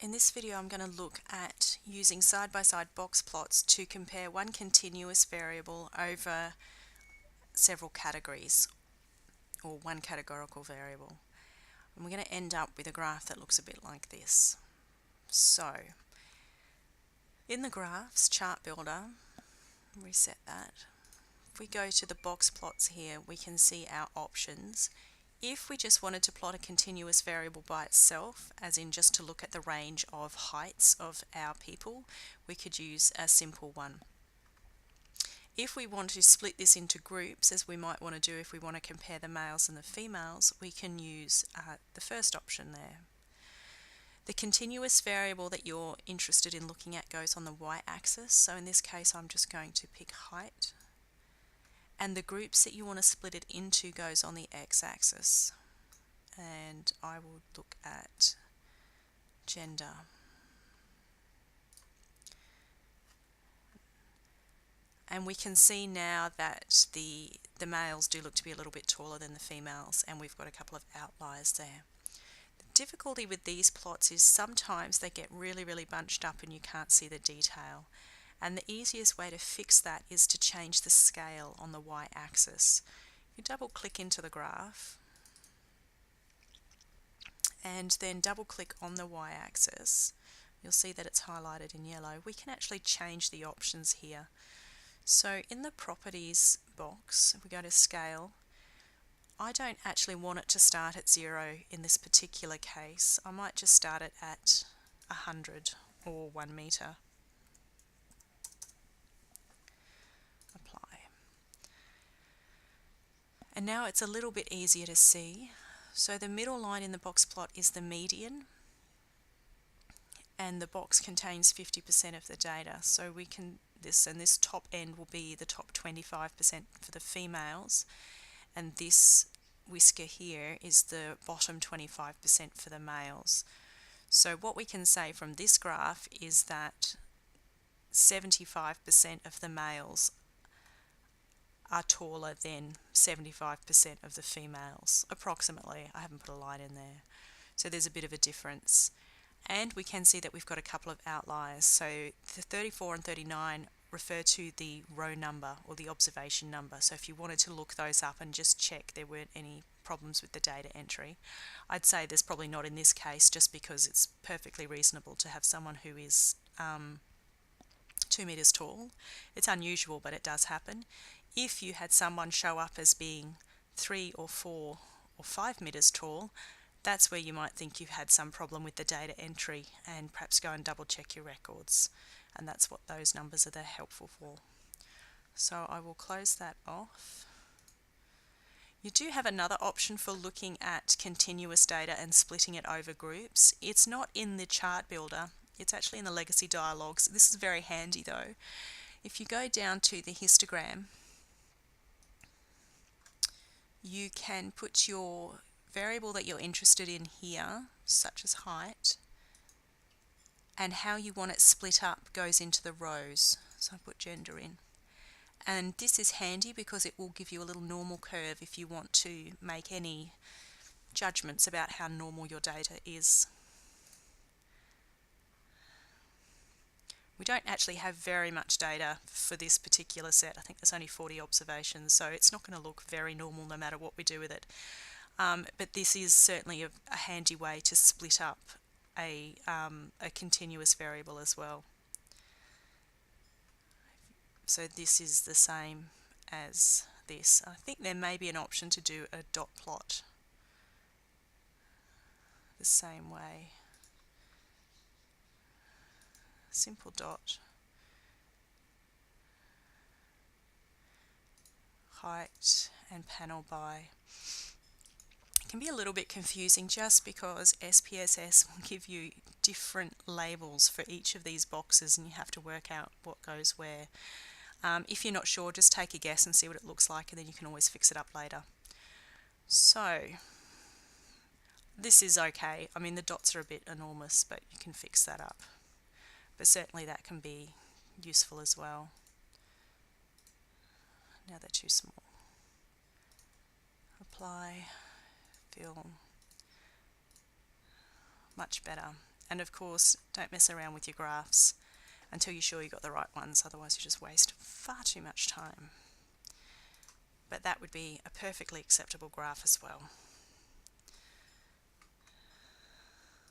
In this video I'm going to look at using side-by-side box plots to compare one continuous variable over several categories, or one categorical variable. And we're going to end up with a graph that looks a bit like this. So, in the graphs chart builder, reset that. If we go to the box plots here, we can see our options. If we just wanted to plot a continuous variable by itself, as in just to look at the range of heights of our people, we could use a simple one. If we want to split this into groups, as we might want to do if we want to compare the males and the females, we can use the first option there. The continuous variable that you're interested in looking at goes on the y-axis, so in this case I'm just going to pick height. And the groups that you want to split it into goes on the x-axis. And I will look at gender. And we can see now that the males do look to be a little bit taller than the females, and we've got a couple of outliers there. The difficulty with these plots is sometimes they get really bunched up and you can't see the detail. And the easiest way to fix that is to change the scale on the y-axis. You double click into the graph and then double click on the y-axis. You'll see that it's highlighted in yellow. We can actually change the options here. So in the properties box, if we go to scale, I don't actually want it to start at 0 in this particular case. I might just start it at 100 or 1 meter. And now it's a little bit easier to see. So the middle line in the box plot is the median, and the box contains 50% of the data. So we can this top end will be the top 25% for the females, and this whisker here is the bottom 25% for the males. So what we can say from this graph is that 75% of the males are taller than 75% of the females, approximately. I haven't put a line in there. So there's a bit of a difference. And we can see that we've got a couple of outliers. So the 34 and 39 refer to the row number or the observation number. So if you wanted to look those up and just check there weren't any problems with the data entry, I'd say there's probably not in this case, just because it's perfectly reasonable to have someone who is 2 meters tall. It's unusual, but it does happen. If you had someone show up as being 3 or 4 or 5 meters tall, that's where you might think you've had some problem with the data entry, and perhaps go and double check your records. And that's what those numbers are there helpful for. So I will close that off. You do have another option for looking at continuous data and splitting it over groups. It's not in the chart builder, it's actually in the legacy dialogues. This is very handy though. If you go down to the histogram, you can put your variable that you're interested in here, such as height, and how you want it split up goes into the rows. So I put gender in. And this is handy because it will give you a little normal curve if you want to make any judgments about how normal your data is. We don't actually have very much data for this particular set. I think there's only 40 observations, so it's not going to look very normal no matter what we do with it. But this is certainly a handy way to split up a continuous variable as well. So this is the same as this. I think there may be an option to do a dot plot the same way. Simple dot, height and panel by. It can be a little bit confusing just because SPSS will give you different labels for each of these boxes and you have to work out what goes where. If you're not sure, just take a guess and see what it looks like, and then you can always fix it up later. So this is okay. I mean, the dots are a bit enormous, but you can fix that up. But certainly that can be useful as well. Now they're too small. Apply, fill, much better. And of course, don't mess around with your graphs until you're sure you got the right ones, otherwise you just waste far too much time. But that would be a perfectly acceptable graph as well.